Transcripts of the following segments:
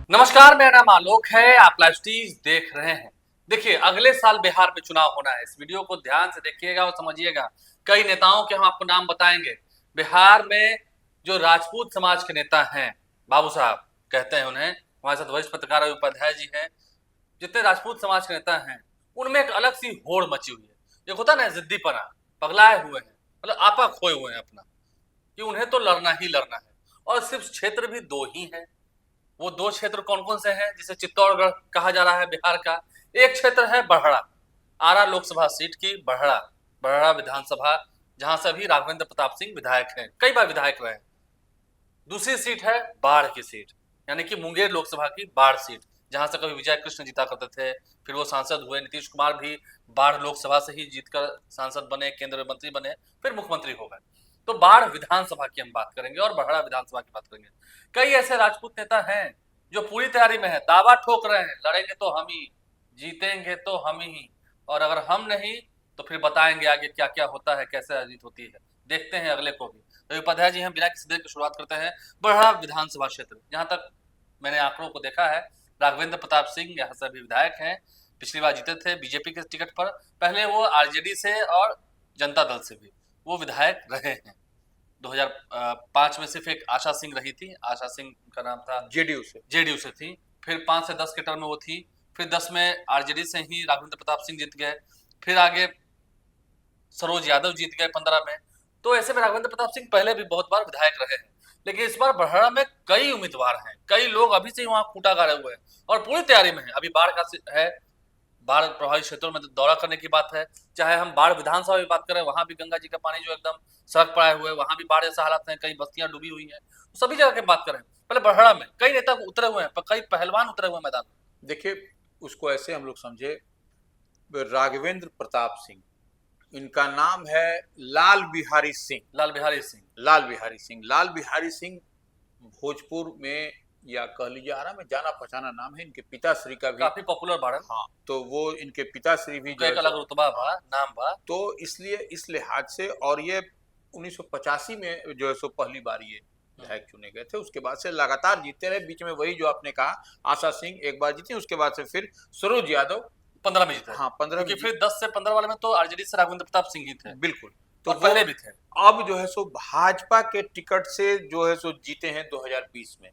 नमस्कार, मेरा नाम आलोक है। आप लाइव स्टीज देख रहे हैं। देखिए, अगले साल बिहार में चुनाव होना है। इस वीडियो को ध्यान से देखिएगा और समझिएगा। कई नेताओं के हम आपको नाम बताएंगे। बिहार में जो राजपूत समाज के नेता हैं, बाबू साहब कहते हैं उन्हें, हमारे साथ वरिष्ठ पत्रकार रवि उपाध्याय जी हैं। जितने राजपूत समाज के नेता हैं, उनमें एक अलग सी होड़ मची हुई है। एक होता है ना जिद्दीपना, पगलाए हुए हैं, मतलब आपा खोए हुए हैं अपना, कि उन्हें तो लड़ना ही लड़ना है। और सिर्फ क्षेत्र भी दो ही हैं। वो दो क्षेत्र कौन कौन से हैं जिसे चित्तौड़गढ़ कहा जा रहा है बिहार का? एक क्षेत्र है बड़हरा, आरा लोकसभा सीट की बड़हरा, बड़हरा विधानसभा, जहां से अभी राघवेंद्र प्रताप सिंह विधायक हैं, कई बार विधायक रहे। दूसरी सीट है बाढ़ की सीट, यानी कि मुंगेर लोकसभा की बाढ़ सीट, जहां से कभी विजय कृष्ण जीता करते थे। फिर वो सांसद हुए, नीतीश कुमार भी बाढ़ लोकसभा से ही जीतकर सांसद बने, केंद्रीय मंत्री बने, फिर मुख्यमंत्री हो गए। तो बाढ़ विधानसभा की हम बात करेंगे और बड़हरा विधानसभा की बात करेंगे। कई ऐसे राजपूत नेता हैं जो पूरी तैयारी में है, दावा ठोक रहे हैं, लड़ेंगे तो हम ही, जीतेंगे तो हम ही, और अगर हम नहीं तो फिर बताएंगे आगे क्या क्या होता है, कैसे जीत होती है। देखते हैं अगले को भी। रवि उपाध्याय जी, हम बिना किसी देर की शुरुआत करते हैं। बड़हरा विधानसभा क्षेत्र, जहां तक मैंने आंकड़ों को देखा है, राघवेंद्र प्रताप सिंह यहाँ से भी विधायक हैं। पिछली बार जीते थे बीजेपी के टिकट पर, पहले वो आरजेडी से और जनता दल से भी वो विधायक रहे हैं। 2005 में सिर्फ एक आशा सिंह रही थी, आशा सिंह का नाम था, जेडीयू से थी। फिर 5 से 10 के टर्म में वो थी। फिर 10 में आरजेडी से ही राघवेंद्र प्रताप सिंह जीत गए। फिर आगे सरोज यादव जीत गए 15 में। तो ऐसे में राघवेंद्र प्रताप सिंह पहले भी बहुत बार विधायक रहे हैं। लेकिन इस बार बड़हरा में कई उम्मीदवार हैं, कई लोग अभी से ही वहां खूंटा गाड़े हुए हैं और पूरी तैयारी में है। अभी बाढ़ का है, बाढ़ प्रभावित क्षेत्रों में दौरा करने की बात है। चाहे हम बाढ़ विधानसभा की बात करें, वहां भी गंगा जी का पानी जो एकदम सड़क पर आए हुए, वहां भी बाढ़ जैसा हालात है, कई बस्तियां डूबी हुई हैं। सभी जगह की बात करें, पहले बड़हरा में कई नेता उतरे हुए हैं, कई पहलवान उतरे हुए मैदान में। देखिए, उसको ऐसे हम लोग समझे, राघवेंद्र प्रताप सिंह, इनका नाम है लाल बिहारी सिंह। लाल बिहारी सिंह, लाल बिहारी सिंह, लाल बिहारी सिंह भोजपुर में, या कह लीजिए आरा में, जाना पहचाना नाम है। इनके पिताश्री का भी काफी पॉपुलर बाढ़, हाँ, तो वो इनके पिताश्री भी जो एक है अलग रुतबा बा, नाम बा। तो इसलिए इस लिहाज से, और ये 1985 में जो है सो पहली बार ये विधायक चुने गए थे। उसके बाद से लगातार जीतते रहे। बीच में वही जो आपने कहा, आशा सिंह एक बार जीती, उसके बाद से फिर सरोज यादव 15 में जीते। हाँ 15 क्योंकि फिर 10 से 15 वाले में तो आरजेडी से राघवेंद्र प्रताप सिंह ही थे, बिल्कुल। तो पहले भी थे। अब जो है सो भाजपा के टिकट से जो है सो जीते हैं 2020 में।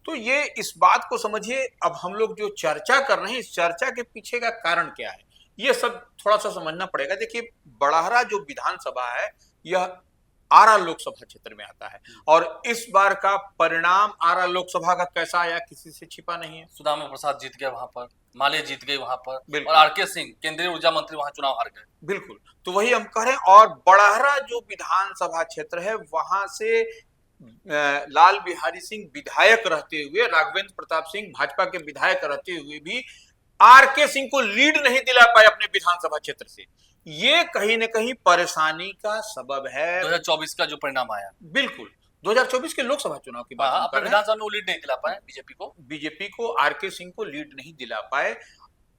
तो ये इस बात को समझिए, अब हम लोग जो चर्चा कर रहे हैं, इस चर्चा के पीछे का कारण क्या है, ये सब थोड़ा सा समझना पड़ेगा। देखिए, बड़हरा जो विधानसभा है, यह आरा लोकसभा क्षेत्र में आता है, और इस बार का परिणाम आरा लोकसभा का कैसा आया किसी से छिपा नहीं है। सुदामा प्रसाद जीत गए वहां पर, माले जीत गए वहां पर, और और आरके सिंह केंद्रीय ऊर्जा मंत्री वहां चुनाव हार गए। बिल्कुल, तो वही हम कह रहे हैं। और बड़हरा जो विधानसभा क्षेत्र है, वहां से लाल बिहारी सिंह विधायक रहते हुए, राघवेंद्र प्रताप सिंह भाजपा के विधायक रहते हुए भी आरके सिंह को लीड नहीं दिला पाए अपने विधानसभा क्षेत्र से। ये कहीं ना कहीं परेशानी का सबब है। 2024 का जो परिणाम आया, बिल्कुल, 2024 के लोकसभा चुनाव की बात अपने विधानसभा में वो लीड नहीं दिला पाए बीजेपी को आरके सिंह को लीड नहीं दिला पाए।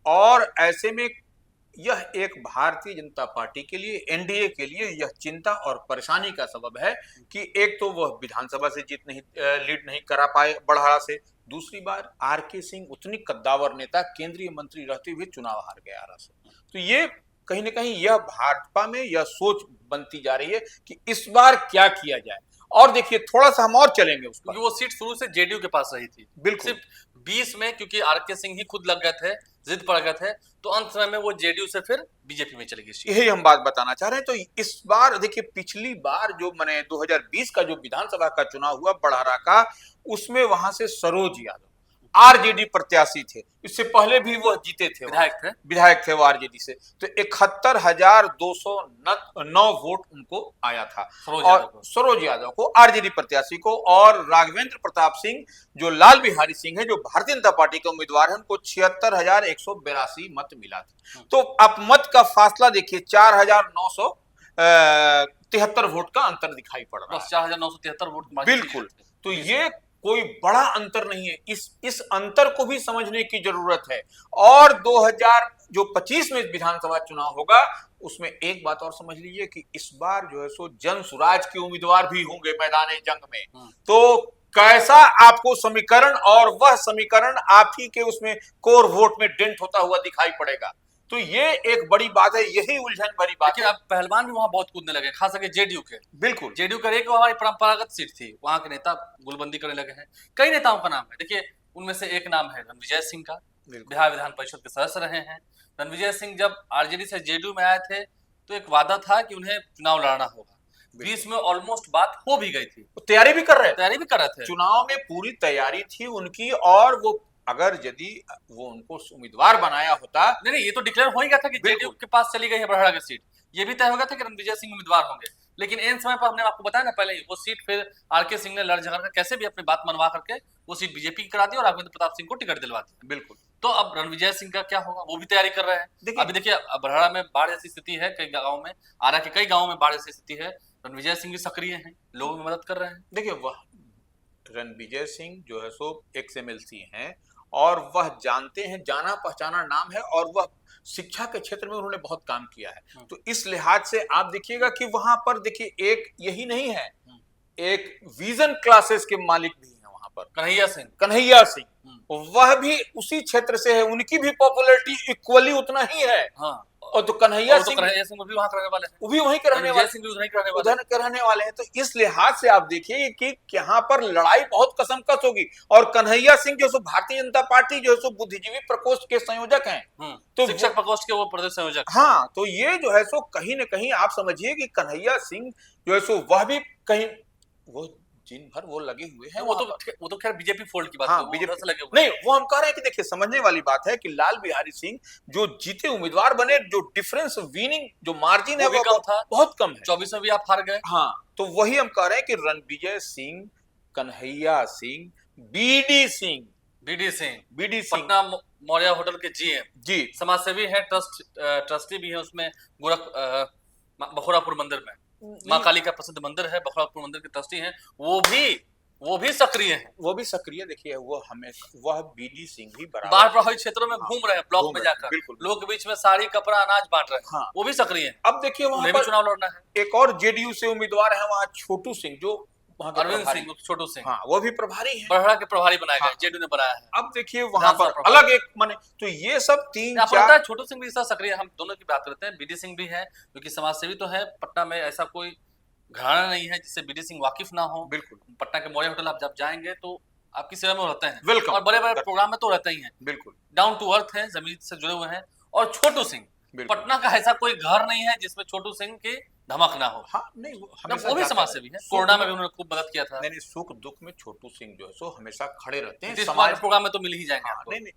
और ऐसे में यह एक भारतीय जनता पार्टी के लिए, एनडीए के लिए यह चिंता और परेशानी का सबब है कि एक तो वह विधानसभा से लीड नहीं करा पाए बड़हरा से, दूसरी बार आरके सिंह उतनी कद्दावर नेता, केंद्रीय मंत्री रहते हुए चुनाव हार गए आरा से। तो ये कहीं ना कहीं यह भाजपा में यह सोच बनती जा रही है कि इस बार क्या किया जाए। और देखिए, थोड़ा सा हम और चलेंगे उस पर, वो सीट शुरू से जेडीयू के पास रही थी। बिल्कुल, सिर्फ 20 में क्योंकि आरके सिंह ही खुद लग गए थे, जिद पड़ गए थे, तो अंत समय में वो जेडीयू से फिर बीजेपी में चली गई। यही हम बात बताना चाह रहे हैं। तो इस बार देखिए, पिछली बार जो मैंने 2020 का जो विधानसभा का चुनाव हुआ बड़हरा का, उसमें वहां से सरोज यादव आरजेडी प्रत्याशी थे। इससे पहले भी वह जीते थे, विधायक थे वो आरजेडी से। तो 71,209 वोट उनको आया था, और सरोज यादव को, आरजेडी प्रत्याशी को। और राघवेंद्र प्रताप सिंह जो लाल बिहारी सिंह है, जो भारतीय जनता पार्टी के उम्मीदवार हैं, उनको 76,182 मत मिला था। तो आप मत का फासला देखिए, 4,973 वोट का अंतर दिखाई पड़ रहा है। 4,973 वोट, बिल्कुल। तो ये कोई बड़ा अंतर नहीं है। इस अंतर को भी समझने की जरूरत है। और 2025 में विधानसभा चुनाव होगा, उसमें एक बात और समझ लीजिए कि इस बार जो है सो जन सुराज के उम्मीदवार भी होंगे मैदान जंग में। तो कैसा आपको समीकरण, और वह समीकरण आप ही के उसमें कोर वोट में डेंट होता हुआ दिखाई पड़ेगा। तो ये एक बड़ी बात है, यही उलझन भरी बात लेकिन है। अब पहलवान भी वहां बहुत कूदने लगे, खास करके जेडीयू के। बिल्कुल जेडीयू का एक हमारी परंपरागत सीट थी, वहां के नेता गुलबंदी करने लगे हैं। कई नेताओं का नाम है, देखिए उनमें से एक नाम है रणविजय सिंह का, बिहार विधान परिषद के सदस्य रहे हैं। रणविजय सिंह जब आरजेडी से जेडीयू में आए थे तो एक वादा था कि उन्हें चुनाव लड़ना होगा। बीच में ऑलमोस्ट बात हो भी गई थी, तैयारी भी कर रहे थे, तैयारी भी कर रहे थे, चुनाव में पूरी तैयारी थी उनकी। और वो अगर यदि वो उनको उम्मीदवार बनाया होता, नहीं ये तो डिक्लेयर हो ही गया था कि जेडीयू के पास चली गई है बड़हरा की सीट, ये भी तय हो गया था कि रणविजय सिंह उम्मीदवार होंगे। लेकिन एन समय पर हमने आपको बताया ना पहले ही, वो सीट फिर आरके सिंह ने लड़ झगड़ कर कैसे भी अपनी बात मनवा करके वो सीट बीजेपी की करा दी और राघवेंद्र प्रताप सिंह को टिकट दिलवा दी। बिल्कुल। तो अब रणविजय सिंह का क्या होगा, वो भी तैयारी कर रहे हैं। अभी देखिए बड़हरा में बाढ़ जैसी स्थिति है, कई गाँव में, आरा के कई गाँव में बाढ़ जैसी स्थिति है, रणविजय सिंह भी सक्रिय हैं, लोगों की मदद कर रहे हैं। देखिए वह रणविजय सिंह जो है सो एक्स एमएलसी हैं, और वह जानते हैं, जाना पहचाना नाम है, और वह शिक्षा के क्षेत्र में उन्होंने बहुत काम किया है। तो इस लिहाज से आप देखिएगा कि वहां पर देखिए एक यही नहीं है, एक विजन क्लासेस के मालिक भी हैं वहां पर, कन्हैया सिंह वह भी उसी क्षेत्र से है, उनकी भी पॉपुलैरिटी इक्वली उतना ही है। हाँ। और तो कन्हैया सिंह भी वहां रहने वाले हैं, वो भी वहीं के रहने वाले, उधर के रहने वाले हैं। तो इस लिहाज से आप देखिए कि यहाँ पर लड़ाई बहुत कसमकस होगी। और कन्हैया सिंह जो सो भारतीय जनता पार्टी जो है सो बुद्धिजीवी प्रकोष्ठ के संयोजक हैं, तो शिक्षक प्रकोष्ठ के वो प्रदेश संयोजक। हाँ, तो ये जो है सो कहीं न कहीं आप समझिए कि कन्हैया सिंह जो है सो वह भी कहीं वो दिन भर वो लगे हुए हैं। वो तो खैर बीजेपी फोल्ड की बात है, हाँ, बीजेपी से लगे हुए नहीं, वो हम कह रहे हैं कि देखिए समझने वाली बात है कि लाल बिहारी सिंह जो जीते उम्मीदवार बने, जो डिफरेंस विनिंग जो मार्जिन है वो कम था, बहुत कम है। 24 में भी आप हार गए। हाँ, तो वही हम कह रहे हैं कि रणविजय सिंह, कन्हैया सिंह, बीडी सिंह, पटना मौर्य होटल के जीएम जी, समाजसेवी है, ट्रस्टी भी है उसमें, बखोरापुर मंदिर में माँ काली का प्रसिद्ध मंदिर है, बखोरापुर मंदिर के ट्रस्टी हैं, वो भी सक्रिय हैं, वो भी सक्रिय। देखिए वह बीडी सिंह भी बराबर बाढ़ प्रभावित क्षेत्रों में घूम रहे हैं, ब्लॉक में जाकर लोग के बीच में साड़ी कपड़ा अनाज बांट रहे हैं। हाँ, वो भी सक्रिय हैं। अब देखिए वहां पर चुनाव लड़ना है। एक और जेडीयू से उम्मीदवार है वहां, छोटू सिंह, जो अरविंद सिंह, छोटू सिंह, हाँ, वो भी प्रभारी हैं, बड़हरा के प्रभारी बनाए गए, जेडीयू ने बनाया है। अब देखिए वहां पर अलग एक माने, तो ये सब 3-4 छोटू सिंह भी सक्रिय, हम दोनों की बात करते हैं। बीडी सिंह भी है क्योंकि समाजसेवी तो है, पटना में ऐसा कोई घराना नहीं है जिससे बीडी सिंह वाकिफ ना हो। बिल्कुल, पटना के मौर्य होटल आप जब जाएंगे तो आपकी सेवा में रहते हैं, वेलकम, और बड़े बड़े प्रोग्राम में तो रहते ही हैं, बिल्कुल डाउन टू अर्थ है, जमीन से जुड़े हुए हैं। और छोटू सिंह, पटना का ऐसा कोई घर नहीं है जिसमें छोटू सिंह की धमक ना हो। हाँ, नहीं वो भी समाज सेवी है, कोरोना में भी उन्होंने खूब मदद किया था। नहीं, सुख दुख में छोटू सिंह जो है सो हमेशा खड़े रहते हैं, समाज प्रोग्राम में तो मिल ही जाएंगे आपको। नहीं,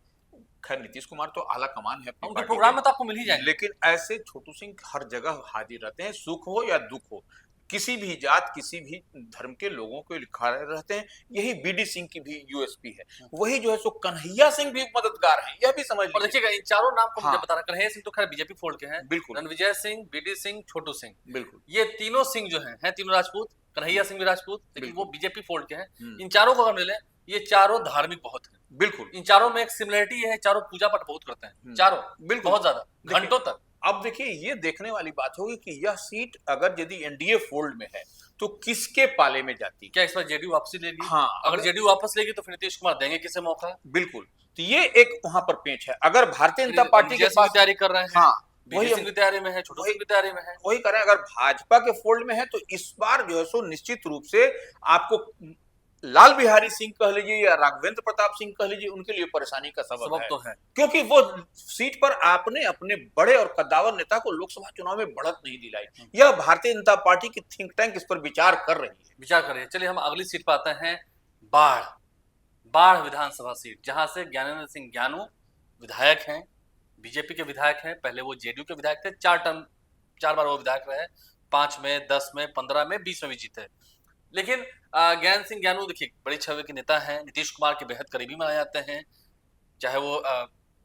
खैर नीतीश कुमार तो आला कमान है, उनके प्रोग्राम में तो आपको मिल ही जाएंगे, लेकिन ऐसे छोटू सिंह हर जगह हाजिर रहते हैं, सुख हो या दुख हो, किसी भी जात किसी भी धर्म के लोगों को खड़े रहते हैं। यही बीडी सिंह की भी यूएसपी है। वही जो है सो कन्हैया सिंह भी मददगार हैं, यह भी समझ लीजिए। देखिएगा इन चारों नाम को मुझे बता रहा, कन्हैया सिंह तो खैर बीजेपी फोल्ड के हैं, बिल्कुल, रणविजय सिंह, बीडी सिंह, छोटू सिंह, बिल्कुल, ये तीनों सिंह जो हैं तीनों राजपूत, कन्हैया सिंह भी राजपूत, लेकिन वो बीजेपी फोल्ड के हैं। इन चारों को अगर मिले, ये चारों धार्मिक बहुत है, बिल्कुल, इन चारों में एक सिमिलरिटी है, चारों पूजा पाठ बहुत करते हैं, चारों बिल्कुल बहुत ज्यादा, घंटों तक। अब देखिए ये देखने वाली बात होगी कि यह सीट अगर यदि एनडीए फोल्ड में है तो किसके पाले में जाती, क्या इस बार जेडीयू वापसी लेगी? हाँ, अगर जेडीयू वापस लेगी तो फिर नीतीश कुमार देंगे किसे मौका? बिल्कुल, तो ये एक वहां पर पेंच है। अगर भारतीय जनता पार्टी के पास तैयारी कर रहे हैं, हाँ, वही सिंह की तैयारी में है, छोटू सिंह की तैयारी में है, वही करें। अगर भाजपा के फोल्ड में है तो इस बार जो है सो निश्चित रूप से आपको लाल बिहारी सिंह कह लीजिए या राघवेंद्र प्रताप सिंह कह लीजिए, उनके लिए परेशानी का सबब तो है, क्योंकि वो सीट पर आपने अपने बड़े और कद्दावर नेता को लोकसभा चुनाव में बढ़त नहीं दिलाई। यह भारतीय जनता पार्टी की थिंक टैंक इस पर विचार कर रही है। चलिए हम अगली सीट पर आते हैं, बाढ़ विधानसभा सीट, जहां से ज्ञानेंद्र सिंह ज्ञानू विधायक हैं, बीजेपी के विधायक हैं। पहले वो जेडीयू के विधायक थे, 4 बार वो विधायक रहे, 5 में, 10 में, 15 में, 20 में भी जीते। लेकिन ज्ञान सिंह ज्ञानू देखिए बड़ी छवि के नेता हैं, नीतीश कुमार के बेहद करीबी माने जाते हैं, चाहे वो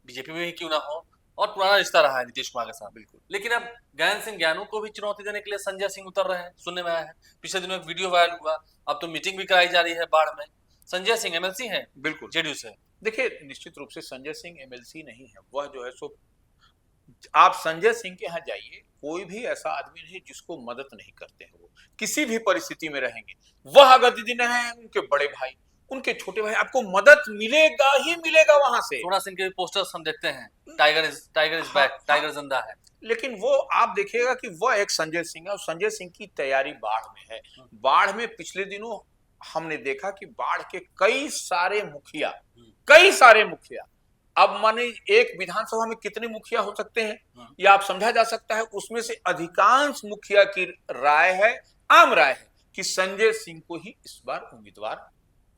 बीजेपी में ही क्यों ना हो, और पुराना रिश्ता रहा है नीतीश कुमार के साथ, बिल्कुल। लेकिन अब ज्ञान सिंह ज्ञानू को भी चुनौती देने के लिए संजय सिंह उतर रहे हैं, सुनने में आया है। पिछले दिनों एक वीडियो वायरल हुआ, अब तो मीटिंग भी कराई जा रही है बाढ़ में। संजय सिंह एमएलसी है, बिल्कुल, जेडीयू से। देखिए निश्चित रूप से संजय सिंह एमएलसी नहीं है, वह जो है सो आप संजय सिंह के यहाँ जाइए, कोई भी ऐसा आदमी नहीं जिसको मदद नहीं करते हैं। वो किसी भी परिस्थिति में रहेंगे, वह अगर दीदी न है, उनके बड़े भाई, उनके छोटे भाई, आपको मदद मिलेगा ही मिलेगा वहां से। सोना सिंह के भी पोस्टर्स हम देखते हैं, टाइगर इज हाँ, बैक, टाइगर जिंदा है। लेकिन वो आप देखिएगा कि वह एक संजय सिंह है, और संजय सिंह की तैयारी बाढ़ में है। बाढ़ में पिछले दिनों हमने देखा कि बाढ़ के कई सारे मुखिया, अब माने एक विधानसभा में कितने मुखिया हो सकते हैं, या आप समझा जा सकता है, उसमें से अधिकांश मुखिया की राय है, आम राय है, कि संजय सिंह को ही इस बार उम्मीदवार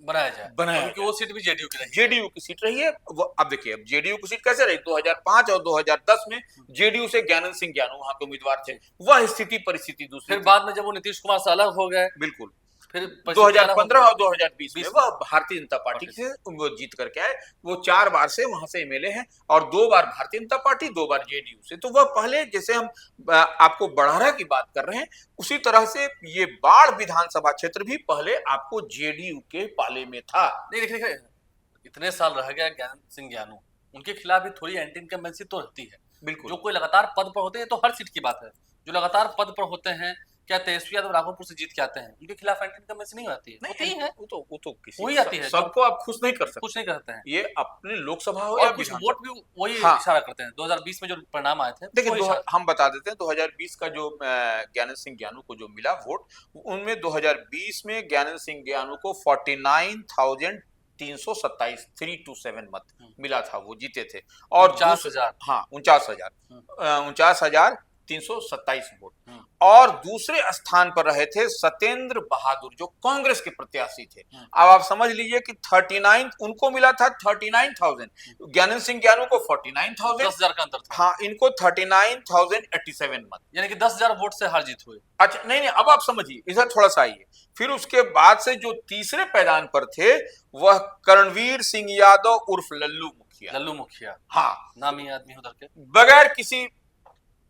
बनाया जाए, क्योंकि वो सीट भी जेडीयू की रही है। जेडीयू की सीट रही है। वो अब देखिए, अब जेडीयू की सीट कैसे रही, 2005 और 2010 में जेडीयू से ज्ञानंद सिंह ज्ञानू वहां के उम्मीदवार थे। वह स्थिति परिस्थिति दूसरी फिर बाद में जब वो नीतीश कुमार से अलग हो गए, बिल्कुल, फिर 2015 और 2020 में वह भारतीय जनता पार्टी से वो जीत करके आए। वो 4 बार से वहां से एमएलए हैं, और 2 बार भारतीय जनता पार्टी, 2 बार जेडीयू से। तो वह पहले, जैसे हम आपको बड़हरा की बात कर रहे हैं, उसी तरह से ये बाढ़ विधानसभा क्षेत्र भी पहले आपको जेडीयू के पाले में था। नहीं देखिए, इतने साल रह गया ज्ञानंद सिंह ज्ञानू, उनके खिलाफ भी थोड़ी एंटी इनकम्बेंसी तो रहती है। बिल्कुल, जो कोई लगातार पद पर होते हैं, तो हर सीट की बात है, जो लगातार पद पर होते हैं, क्या तेजस्वी यादव राघोपुर से जीत के आते हैं, उनके खिलाफ एंटी इनकम्बेंसी नहीं होती है? होती है, वो तो किसी वही आती है, सबको आप खुश नहीं कर सकते, कुछ नहीं करते हैं। ये अपने लोकसभा हो या और कुछ विधानसभा। वोट भी वही हाँ, इशारा करते हैं। 2020 में जो परिणाम आए थे, देखिए, हम बता देते हैं 2020 का जो ज्ञानंद सिंह ज्ञानू को जो मिला वोट, उनमें 2020 में ज्ञानंद सिंह ज्ञानू को 49,327 327 मत मिला था, वो जीते थे। और 49,000, हाँ 49,327 वोट। और दूसरे स्थान पर रहे थे सत्येंद्र बहादुर, जो कांग्रेस के प्रत्याशी थे। अब आप समझ लीजिए कि 39 उनको मिला था, 39,000, ज्ञानंद सिंह ज्ञानू को 49,000, 10,000 का अंतर था। हाँ, इनको 39,087 मत, यानी कि 10,000 वोट से हार जीत हुई। अच्छा, नहीं, अब आप समझिए, इधर थोड़ा सा आइए। फिर उसके बाद से जो तीसरे पैदान पर थे, वह करणवीर सिंह यादव उर्फ लल्लू मुखिया, हाँ, नामी आदमी उधर के, बगैर किसी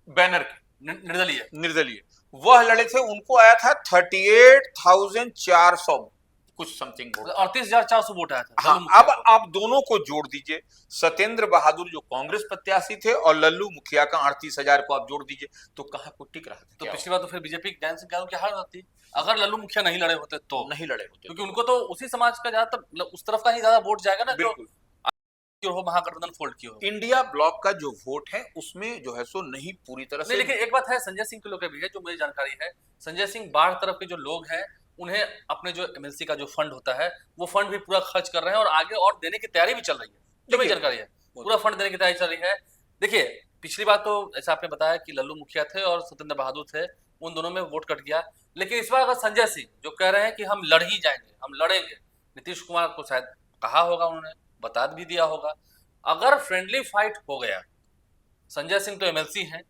बैनर के, निर्दलीय वह लड़े थे। उनको आया था 38,400 कुछ समथिंग वोट, 38,400 वोट आया था। हाँ, अब आप दोनों को जोड़ दीजिए, सत्येंद्र बहादुर जो कांग्रेस प्रत्याशी थे और लल्लू मुखिया का 38,000 को आप जोड़ दीजिए, तो कहाँ को टिक रहा था? तो पिछली बार तो फिर बीजेपी ज्ञानंद सिंह ज्ञानू की हार होती, अगर लल्लू मुखिया नहीं लड़े होते तो, क्योंकि उनको तो उसी समाज का ज्यादातर उस तरफ का ही ज्यादा वोट जाएगा ना, बिल्कुल, जो महागठबंधन फोल्ड की हो। इंडिया ब्लॉक का जो वोट है उसमें जो है सो नहीं पूरी तरह से, लेकिन एक बात है, संजय सिंह के लोग भी है, जो मुझे जानकारी है, संजय सिंह बाढ़ तरफ के जो लोग हैं, उन्हें अपने जो एमएलसी का जो फंड होता है, वो फंड भी पूरा खर्च कर रहे हैं, और आगे और देने की तैयारी भी चल रही है, जो मुझे जानकारी है, पूरा फंड देने की तैयारी चल रही है। देखिए, पिछली बार तो ऐसा आपने बताया कि लल्लू मुखिया थे और सत्येंद्र बहादुर थे, उन दोनों में वोट कट गया। लेकिन इस बार अगर संजय सिंह जो कह रहे हैं कि हम लड़ ही जाएंगे, हम लड़ेंगे, नीतीश कुमार को शायद कहा होगा, उन्होंने बता भी दिया होगा, अगर फ्रेंडली फाइट हो गया, संजय सिंह तो एमएलसी हैं,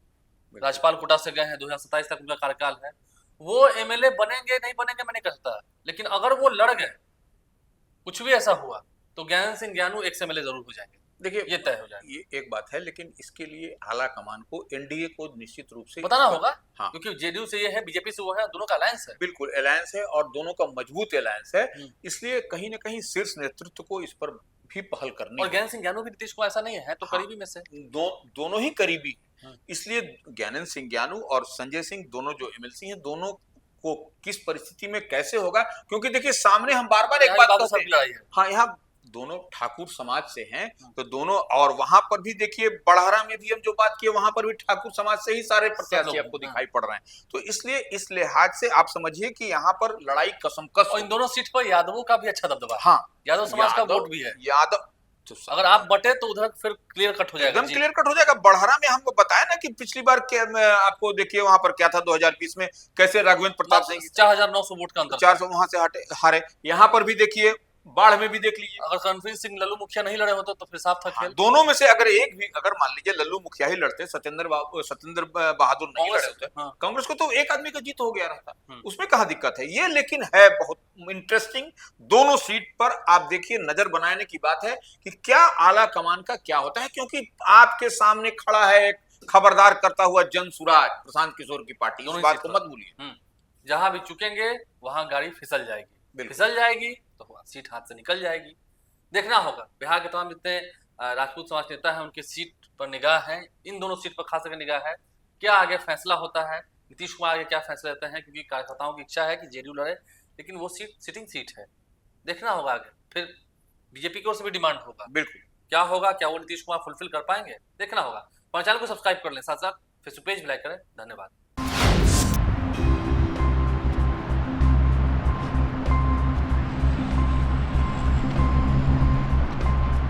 राज्यपाल कोटा से गए हैं, 2027 तक उनका कार्यकाल है, वो एमएलए बनेंगे नहीं बनेंगे मैं नहीं कह सकता, लेकिन अगर वो लड़ गए, कुछ भी ऐसा हुआ, तो ज्ञानंद सिंह ज्ञानू एक एमएलए जरूर हो जाएंगे। देखिए, ये तय हो जाएगा। ये एक बात है, लेकिन इसके लिए आला कमान को, एनडीए को निश्चित रूप से बताना होगा, हाँ, क्योंकि जेडीयू से ये है, बीजेपी से वो है, दोनों का अलायंस है। बिल्कुल अलायंस है, और दोनों का मजबूत अलायंस है, इसलिए कहीं ना कहीं शीर्ष नेतृत्व को इस पर भी पहल करनी और ज्ञानंद सिंह ज्ञानू भी नीतीश कुमार ऐसा नहीं है, तो करीबी में से दोनों ही करीबी, इसलिए ज्ञानंद सिंह ज्ञानू और संजय सिंह दोनों जो एमएलसी हैं, दोनों को किस परिस्थिति में कैसे होगा, क्योंकि देखिए सामने हम बार बार एक बात कहते हैं, हाँ, यहाँ दोनों ठाकुर समाज से हैं, तो दोनों, और वहां पर भी देखिए बड़हरा में भी हम जो बात किए, वहां पर भी ठाकुर समाज से ही सारे प्रत्याशी आपको दिखाई पड़ रहे हैं। तो इसलिए इस लिहाज से आप समझिए कि यहाँ पर लड़ाई कसमकस, और इन दोनों सीट पर यादवों का भी अच्छा दबदबा है। हाँ, यादव समाज का वोट भी है, यादव, अगर आप बटे तो उधर फिर क्लियर कट हो जाएगा, एकदम क्लियर कट हो जाएगा। बड़हरा में हमको बताया ना कि पिछली बार आपको देखिए वहां पर क्या था, 2020 में कैसे राघवेंद्र प्रताप सिंह 4,900 वोट का अंतर, 400 वहां से हारे। यहाँ पर भी देखिए, बाढ़ में भी देख लीजिए, अगर रणवीर सिंह लल्लू मुखिया नहीं लड़े होते तो फिर साफ था खेल। दोनों में से अगर एक भी, अगर मान लीजिए लल्लू मुखिया ही लड़ते, सत्येंद्र बहादुर नहीं लड़े होते, कांग्रेस को तो एक आदमी का जीत हो गया रहता, उसमें कहाँ दिक्कत है ये। लेकिन है बहुत इंटरेस्टिंग, दोनों सीट पर आप देखिए, नजर बनाने की बात है कि क्या आला कमान का क्या होता है, क्योंकि आपके सामने खड़ा है एक खबरदार करता हुआ जन सुराज प्रशांत किशोर की पार्टी, इस बात को मत भूलिए। जहां भी चुकेंगे वहां गाड़ी फिसल जाएगी, तो सीट हाथ से निकल जाएगी। देखना होगा बिहार के तमाम जितने राजपूत समाज के नेता है, उनकी सीट पर निगाह है, इन दोनों सीट पर खास करके निगाह है। क्या आगे फैसला होता है, नीतीश कुमार आगे क्या फैसला लेते हैं, क्योंकि कार्यकर्ताओं की इच्छा है कि जेडीयू लड़े, लेकिन वो सीट सिटिंग सीट है, देखना होगा आगे। फिर बीजेपी की ओर से भी डिमांड होगा, बिल्कुल। क्या होगा, क्या वो नीतीश कुमार फुलफिल कर पाएंगे, देखना होगा। हमारे चैनल को सब्सक्राइब कर लें, साथ साथ फेसबुक पेज भी लाइक करें। धन्यवाद।